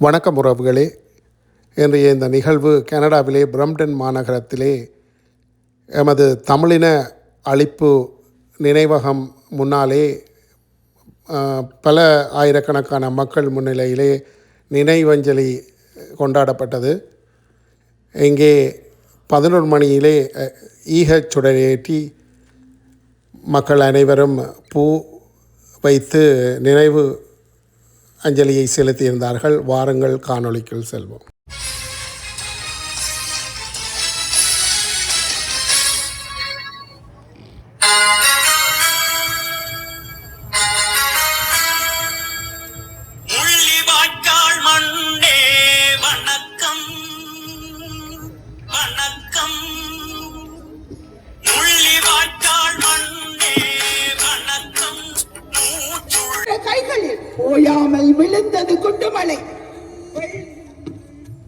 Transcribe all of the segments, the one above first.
வணக்கம் உறவுகளே. இன்றைய இந்த நிகழ்வு கனடாவிலே பிரம்டன் மாநகரத்திலே எமது தமிழின அழிப்பு நினைவகம் முன்னாலே பல ஆயிரக்கணக்கான மக்கள் முன்னிலையிலே நினைவஞ்சலி கொண்டாடப்பட்டது. இங்கே 11 மணியிலே ஈகச் சுடரேற்றி மக்கள் அனைவரும் பூ வைத்து நினைவு அஞ்சலியை செலுத்தியிருந்தார்கள். வாருங்கள் காணொளிக்குள் செல்வோம். ஓயாமல் விழுந்தது குண்டுமலை.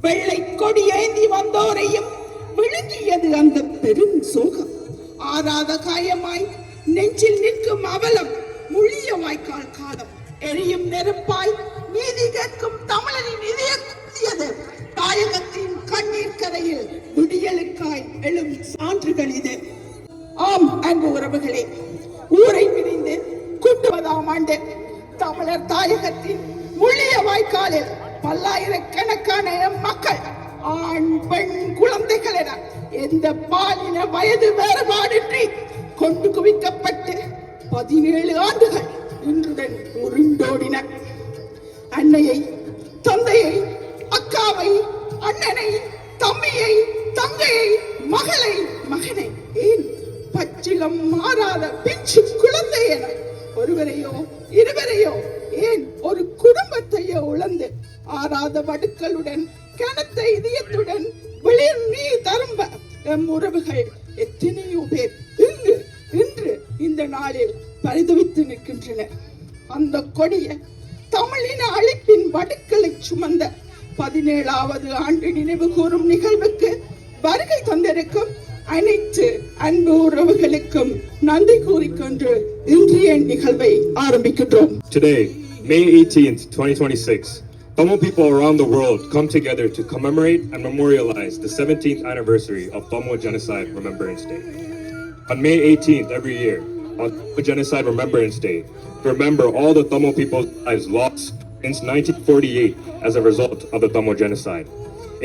வெள்ளை கொடி ஏந்தி வந்தோரையும் விழுங்கியது அந்த பெரும் சோகம். ஆறாத காயமாய் நெஞ்சில் நிற்கும் அவலம் முழிய வாய்க்கால் காலம். எரியும் நெருப்பாய் நீதி கேட்கும் தமிழரின் இதயம் குத்தியது. தாயகத்தின் கண்ணீர் கரையில் விடியலுக்காய் எழும் சான்றுகள் இது. ஆம் அன்பு உறவுகளே, ஊரை பிரிந்து 50ஆம் ஆண்டு தமிழர் தாயகத்தின் முள்ளிய வாய்க்காலில் பல்லாயிரக்கணக்கான மக்கள், ஆண் பெண் குழந்தைகள் என எந்த பாலின வயது வேறுபாடின்றி கொண்டு குவிக்கப்பட்டு 17 ஆண்டுகள் இன்றுடன் உருண்டோடினர். அன்னையை, தந்தையை, அக்காவை, அண்ணனை, தம்பியை, தங்கையை, மகளை, மகனை, ஏன் பச்சிலம் மாறாத பிஞ்சு குழந்தை என ஒருவரையோ இருவரையோ ஏன் ஒரு குடும்பத்தையோ உழந்து ஆறாத வடுக்களுடன் கனத்த இதயத்துடன் வெளிர் நீர் தரும்ப எம் உறவுகள் எத்தனையோ பேர் இன்று இந்த நாளில் பரிதவித்து நிற்கின்றனர். அந்த கொடிய தமிழின அழிப்பின் வடுக்களை சுமந்த 17வது ஆண்டு நினைவு கூறும் நிகழ்வுக்கு வருகை தந்திருக்கும் அனைத்து அன்பு உறவுகளுக்கும் நன்றி கூறிக்கொண்டு இன்றைய நிகழ்வை ஆரம்பிக்கின்றோம். Today, May 18th, 2026, Tamil people around the world come together to commemorate and memorialize the 17th anniversary of Tamil Genocide Remembrance Day. On May 18th every year, on Tamil Genocide Remembrance Day, to remember all the Tamil people's lives lost since 1948 as a result of the Tamil Genocide,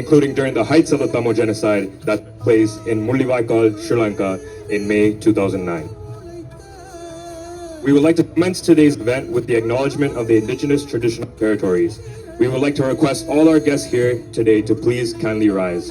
including during the heights of the Tamil Genocide that took place in Mullawaikal, Sri Lanka in May 2009. We would like to commence today's event with the acknowledgement of the indigenous traditional territories. We would like to request all our guests here today to please kindly rise.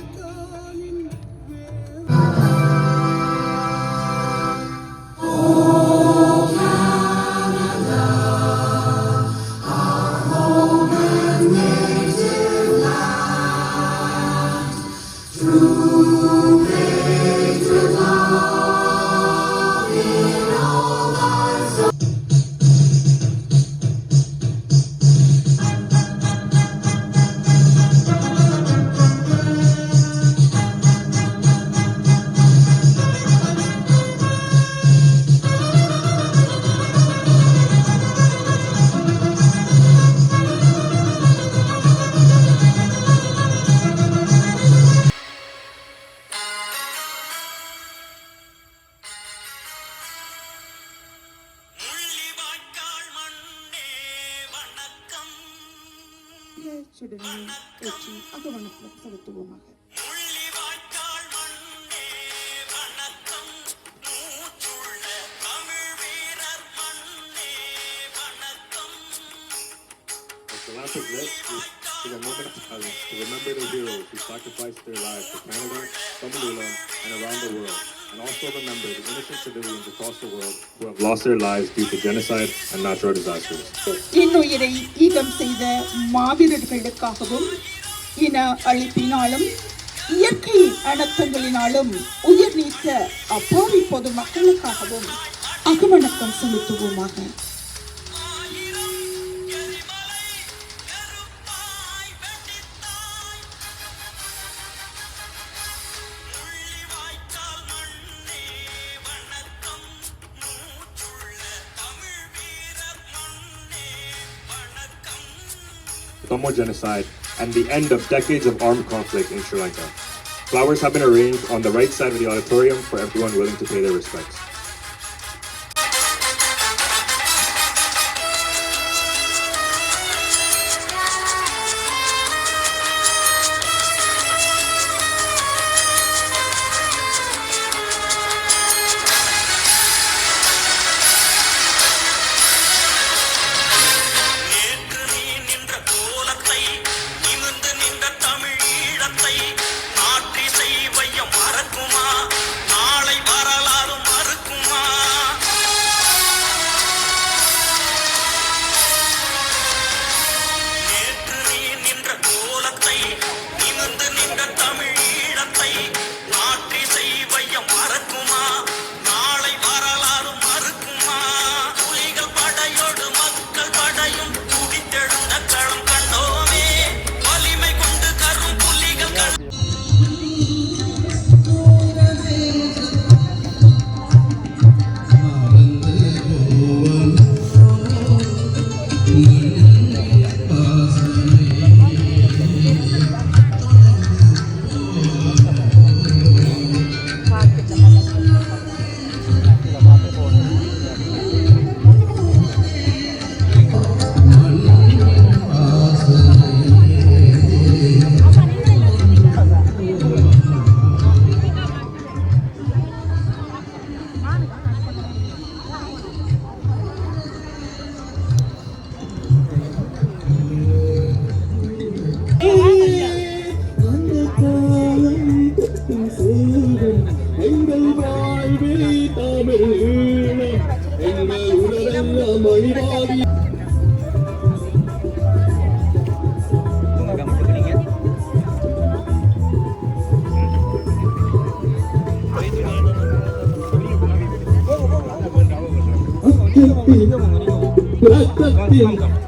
செலுத்துவோமாக. The last of this is a moment of silence to remember the heroes who sacrificed their lives for Canada, Tamilula, and around the world, and also remember the innocent civilians across the world who have lost their lives due to genocide and natural disasters. இன்னுயிரை ஈகம் செய்த மாவீரர்களுக்காகவும் இன அழிப்பினாலும் இயற்கை அனர்த்தங்களினாலும் உயிர் நீத்த அப்பாவி பொது மக்களுக்காகவும் அகவணக்கம் செலுத்துவோமாக. Tamil genocide, and the end of decades of armed conflict in Sri Lanka. Flowers have been arranged on the right side of the auditorium for everyone willing to pay their respects.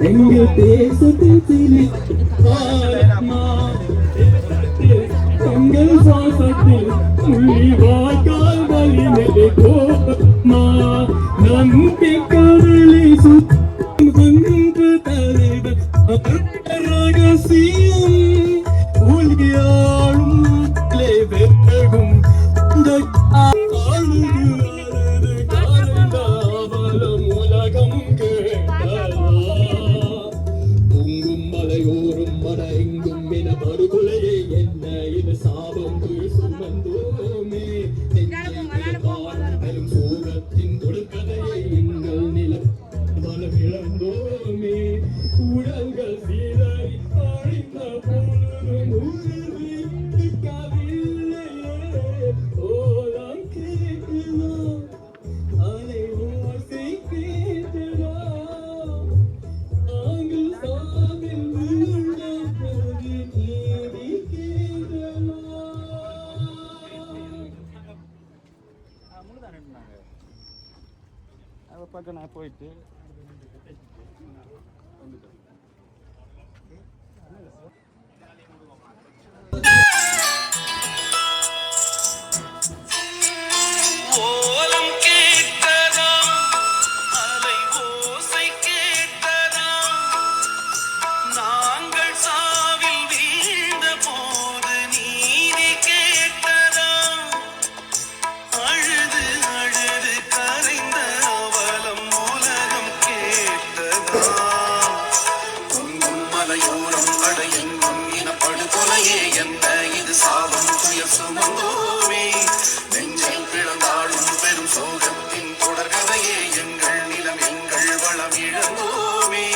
எங்கள் தேசத்தில் எங்கள் சுவாசத்தில் வாய்க்கால் வழிநடை coma நம்பி கடலை சுன்று தலைவர் ரகசியம் ஒளியாளும் வெகும் பக்கம் நான் போயிட்டு ஓலம் கேட்கதா அலை ஓசை கேட்கதா நாங்கள் சாவில் வீழ்ந்த போது நீதி கேட்கதா அழுது அழுது கரைந்த அவலம் உலகம் கேட்டதா பொங்கும் மலையோரம் அடையெங்கும் இனப்படுகொலையே என்ன இது சாபம் துயர் சுமந்தோமே நெஞ்சை பிளந்தாலும் பெரும் சோகத்தின் தொடர்கதையே எங்கள் நிலம் எங்கள் வளம் இழந்தோமே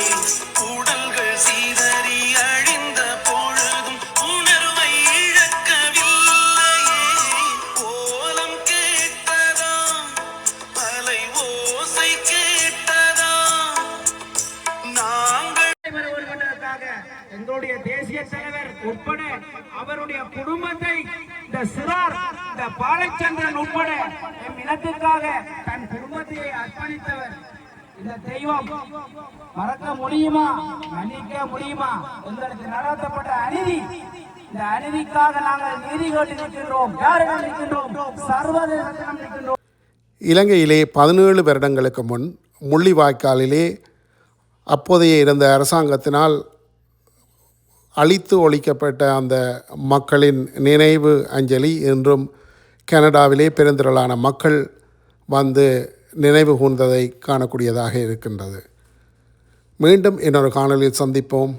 உடல்கள் சீதறி அழிந்த பொழுதும் உணர்வை இழக்கவில்லையே ஓலம் கேட்டதா அலை ஓசை கேட்டதா நாங்கள் எங்களுடைய தேசிய தலைவர் உட்பட அவருடைய குடும்பத்தை இந்த சிறார் இந்த பாலச்சந்திரன் உட்பட எம் இனத்திற்காக தன் குடும்பத்தையே அர்ப்பணித்தவர். இந்த தெய்வம் மறக்க முடியுமா, மன்னிக்க முடியுமா? எங்களுக்கு நடத்தப்பட்ட அநீதி, இந்த அநீதிக்காக நாங்கள் நீதி கேட்டு நிற்கின்றோம். யாரிடம் நிற்கின்றோம்? சர்வதேசத்திடம் நிற்கின்றோம். இலங்கையிலே 17 வருடங்களுக்கு முன் முள்ளிவாய்க்காலிலே அப்போதைய இருந்த அரசாங்கத்தினால் அழித்து ஒழிக்கப்பட்ட அந்த மக்களின் நினைவு அஞ்சலி இன்றும் கனடாவிலே பெருந்திரளான மக்கள் வந்து நினைவு கூர்ந்ததை காணக்கூடியதாக இருக்கின்றது. மீண்டும் இன்னொரு காணொளியில் சந்திப்போம்.